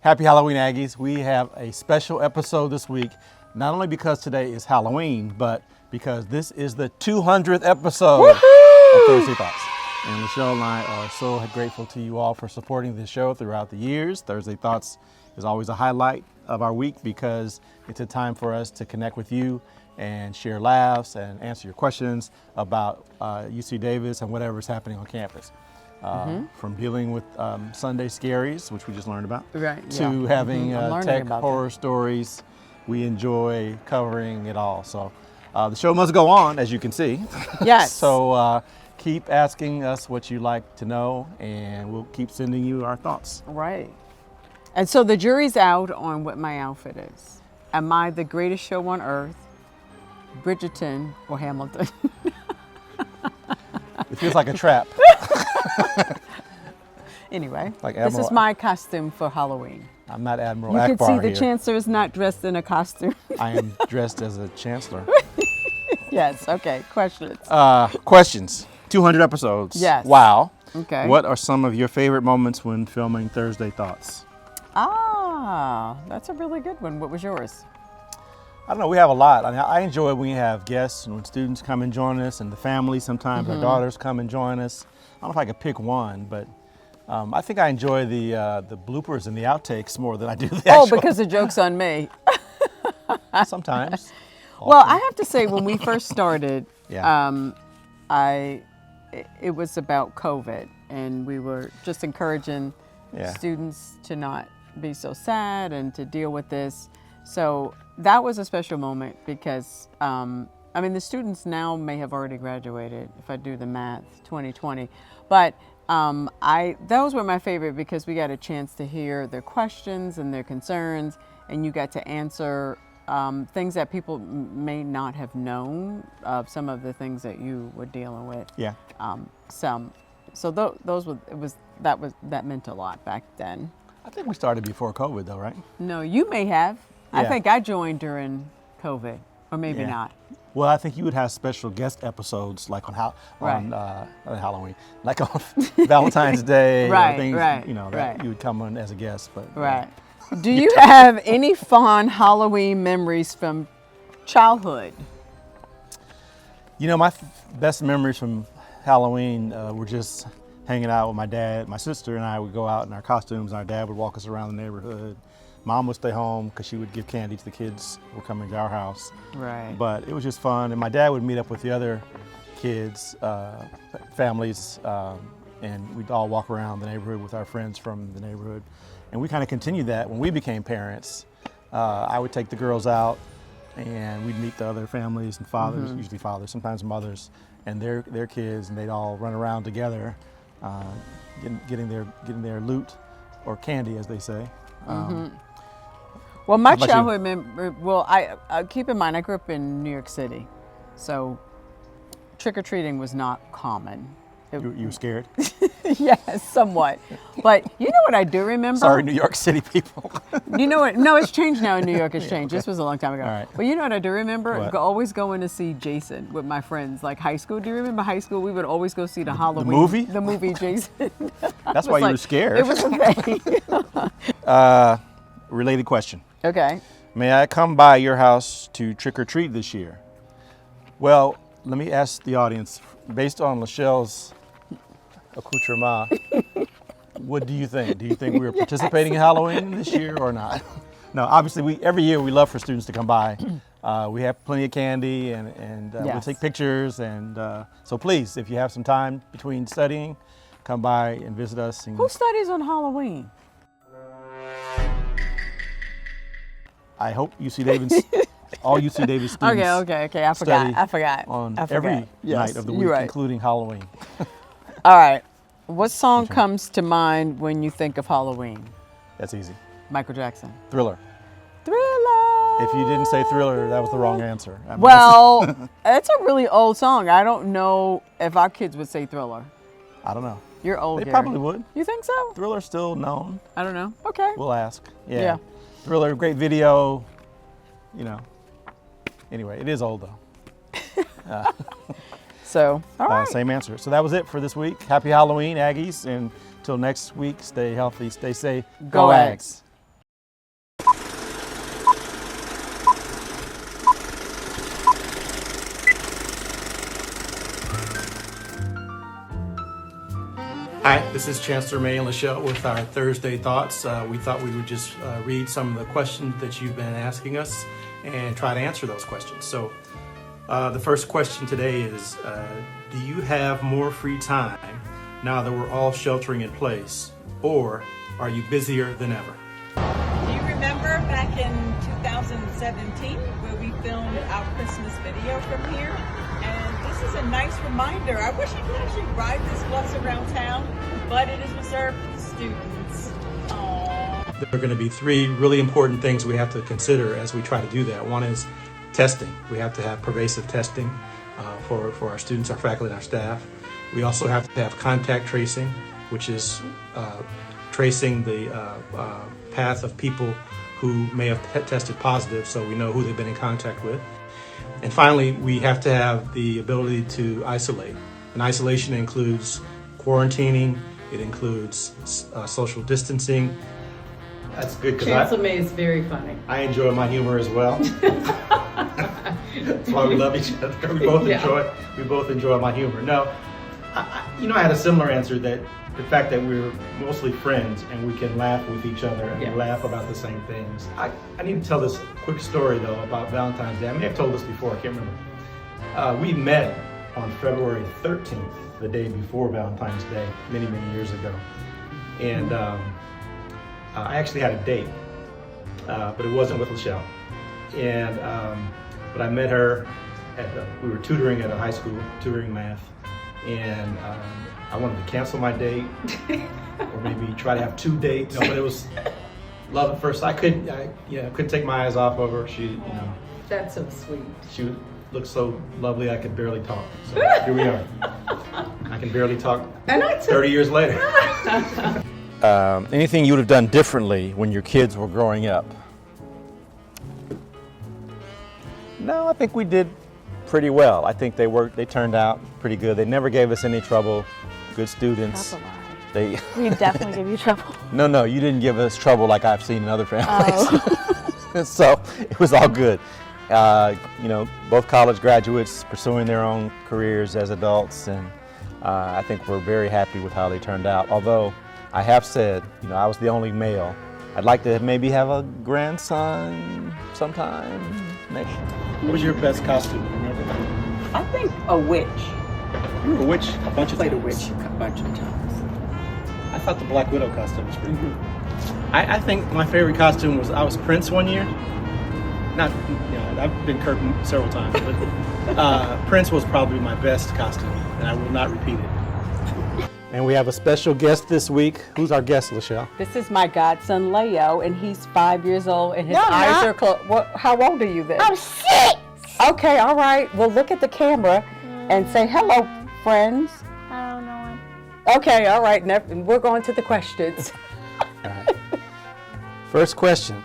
Happy Halloween, Aggies. We have a special episode this week, not only because today is Halloween, but because this is the 200th episode of Thursday Thoughts. And LeShelle and I are so grateful to you all for supporting this show throughout the years. Thursday Thoughts is always a highlight of our week because it's a time for us to connect with you and share laughs and answer your questions about UC Davis and whatever's happening on campus. From dealing with Sunday scaries, which we just learned about, to having tech horror stories. We enjoy covering it all. So the show must go on, as you can see. Yes. So keep asking us what you'd like to know, and we'll keep sending you our thoughts. Right. And so the jury's out on what my outfit is. Am I the greatest show on earth, Bridgerton, or Hamilton? It feels like a trap. Anyway, Like this Admiral- is my costume for Halloween. I'm not Admiral You Akbar can see the here. chancellor is not dressed in a costume. I am dressed as a chancellor. Yes, okay, questions. Questions. 200 episodes. Yes. Wow. Okay. What are some of your favorite moments when filming Thursday Thoughts? That's a really good one. What was yours? I don't know, we have a lot. I mean, I enjoy when we have guests and when students come and join us, and the family sometimes, our daughters come and join us. I don't know if I could pick one, but I think I enjoy the bloopers and the outtakes more than I do the actual. Because the joke's on me. Sometimes. Well, I have to say, when we first started, Yeah. it was about COVID, and we were just encouraging students to not be so sad and to deal with this. So that was a special moment because, the students now may have already graduated, if I do the math, 2020. But those were my favorite because we got a chance to hear their questions and their concerns, and you got to answer things that people may not have known of some of the things that you were dealing with. Yeah. That meant a lot back then. I think we started before COVID though, right? No, you may have. I Yeah. think I joined during COVID, or maybe Yeah. not. Well, I think you would have special guest episodes like on Halloween, like on Valentine's Day, Right, or things, right, that right. you would come on as a guest. But Right. Do you have any fond Halloween memories from childhood? You know, my best memories from Halloween were just hanging out with my dad. My sister and I would go out in our costumes, and our dad would walk us around the neighborhood. Mom would stay home because she would give candy to the kids who were coming to our house. Right. But it was just fun, and my dad would meet up with the other kids, families, and we'd all walk around the neighborhood with our friends from the neighborhood. And we kind of continued that when we became parents. I would take the girls out, and we'd meet the other families and fathers, usually fathers, sometimes mothers, and their kids, and they'd all run around together, getting their loot, or candy, as they say. Well, my How about you? childhood memory, I keep in mind, I grew up in New York City, so trick-or-treating was not common. You were scared? Yes, somewhat. But you know what I do remember? Sorry, New York City people. You know what? No, it's changed now in New York. It's changed. This was a long time ago. All right. But you know what I do remember? What? Always going to see Jason with my friends, like high school. Do you remember high school? We would always go see the Halloween. movie? The movie Jason. That's why you were scared. It was a thing. Related question. Okay. May I come by your house to trick or treat this year? Well, let me ask the audience, based on LeShelle's accoutrement, what do you think? Do you think we're participating in Halloween this year or not? No, obviously every year we love for students to come by. We have plenty of candy and we'll Yes. take pictures, and so please, if you have some time between studying, come by and visit us. And Who studies on Halloween? I hope UC Davis, all UC Davis students. Okay. I study forgot. on I forgot. every Yes, night of the you're week, right. including Halloween. All right. What song comes to mind when you think of Halloween? That's easy. Michael Jackson. Thriller. Thriller. If you didn't say Thriller, that was the wrong answer. I mean, Well, it's a really old song. I don't know if our kids would say Thriller. I don't know. You're old, They Gary. probably would. You think so? Thriller's still known. I don't know. Okay. We'll ask. Yeah. Thriller, great video. Anyway, it is old though. So, all right. Same answer. So that was it for this week. Happy Halloween, Aggies, and until next week, stay healthy, stay safe. Go Aggs. Hi, this is Chancellor May and LeShelle with our Thursday Thoughts. We thought we would just read some of the questions that you've been asking us and try to answer those questions. So the first question today is, do you have more free time now that we're all sheltering in place, or are you busier than ever? Do you remember back in 2017 where we filmed our Christmas video from here? And this is a nice reminder. I wish I could actually ride this bus around town, but it is reserved for the students. Aww. There are going to be three really important things we have to consider as we try to do that. One is testing. We have to have pervasive testing for our students, our faculty, and our staff. We also have to have contact tracing, which is tracing the path of people who may have tested positive, so we know who they've been in contact with. And finally, we have to have the ability to isolate. And isolation includes quarantining, it includes social distancing. That's good because Chancellor May is very funny. I enjoy my humor as well. That's why we love each other. We both enjoy my humor. No, I had a similar answer, that the fact that we're mostly friends and we can laugh with each other and laugh about the same things. I need to tell this quick story though about Valentine's Day. I may have told this before, I can't remember. We met on February 13th, the day before Valentine's Day, many, many years ago. And I actually had a date, but it wasn't with LeShelle. And but I met her we were tutoring at a high school, tutoring math, and I wanted to cancel my date, or maybe try to have two dates. But it was love at first. I couldn't take my eyes off of her. She, That's so sweet. She looked so lovely I could barely talk. So here we are. I can barely talk. And 30 years later. Anything you would have done differently when your kids were growing up? No, I think we did pretty well. I think they turned out pretty good. They never gave us any trouble. Good students. That's a lie. We definitely give you trouble. No, you didn't give us trouble like I've seen in other families. So it was all good. Both college graduates pursuing their own careers as adults, and I think we're very happy with how they turned out. Although I have said, I was the only male. I'd like to maybe have a grandson sometime. Maybe. What was your best costume? Remember? I think a witch. You were a witch a bunch of Played a times. witch a bunch of times. I thought the Black Widow costume was pretty good. I think my favorite costume was, I was Prince one year. Not, I've been Kirk several times, but Prince was probably my best costume, and I will not repeat it. And we have a special guest this week. Who's our guest, LeShelle? This is my godson Leo, and he's 5 years old, and his eyes are closed. How old are you then? I'm 6. Okay, all right. Well, look at the camera and say hello, friends. I don't know. Okay, all right. We're going to the questions. All right. First question.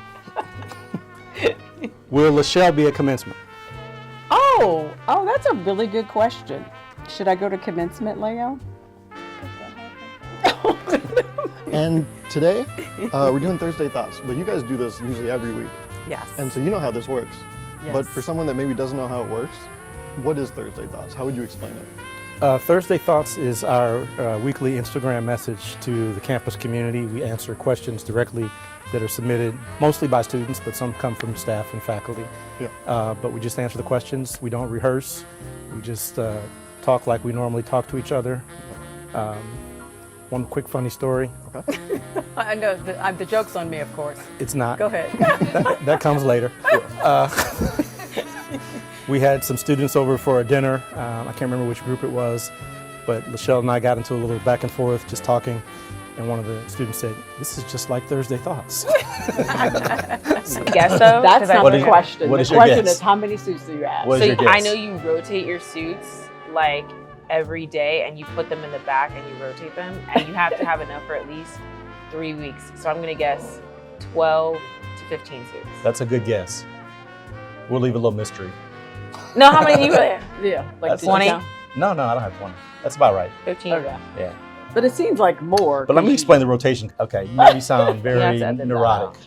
Will LeShelle be at commencement? Oh, that's a really good question. Should I go to commencement, Leo? And today, we're doing Thursday Thoughts, but you guys do this usually every week. Yes. And so you know how this works. Yes. But for someone that maybe doesn't know how it works, what is Thursday Thoughts? How would you explain it? Thursday Thoughts is our weekly Instagram message to the campus community. We answer questions directly that are submitted, mostly by students, but some come from staff and faculty. Yeah. But we just answer the questions. We don't rehearse. We just talk like we normally talk to each other. One quick funny story. Okay. I know the joke's on me, of course. It's not. Go ahead. That comes later. We had some students over for a dinner. I can't remember which group it was, but LeShelle and I got into a little back and forth, just talking, and one of the students said, "This is just like Thursday Thoughts." Guess so? That's not the question. what The is your question guess? is how many suits do you have? What is So your guess? I know you rotate your suits like every day, and you put them in the back and you rotate them, and you have to have enough for at least 3 weeks. So I'm gonna guess 12 to 15 suits. That's a good guess. We'll leave a little mystery. No, how many do you have? Yeah, like That's 20? No, I don't have 20. That's about right. 15. Okay. Yeah. But it seems like more. But let me explain the rotation. Okay, you made me sound very have to edit that neurotic.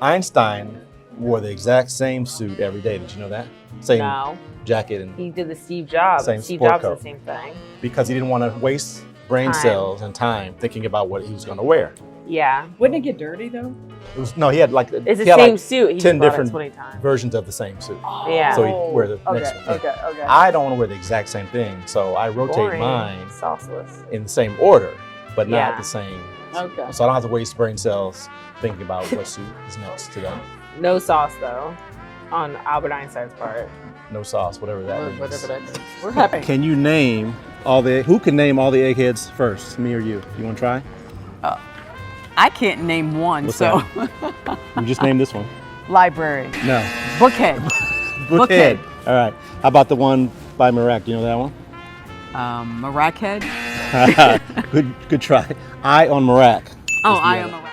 Einstein wore the exact same suit every day. Did you know that? Same No. jacket and He did the Steve Jobs. Same Steve sport Jobs did coat. the same thing. because he didn't want to waste brain Time. cells and time thinking about what he was going to wear. Yeah. Wouldn't it get dirty though? It was no, he had like It's the he had same like suit. He 10 just bought it different 20 times. versions of the same suit. Yeah. So he'd wear the next one. Okay. I don't want to wear the exact same thing, so I rotate Boring. mine Sauceless. in the same order, but not Yeah. the same. Okay. So I don't have to waste brain cells thinking about what suit is next to them. No sauce though, on Albert Einstein's part. No sauce, whatever that means. Whatever that means. We're happy. Can you name who can name all the eggheads first, me or you? You want to try? I can't name one, What's so You just name this one. library, No. bookhead, Bookhead. All right. How about the one by Marac? Do you know that one? Marac head. Good try. Eye on Marac. Oh, Just the I other. am Marac.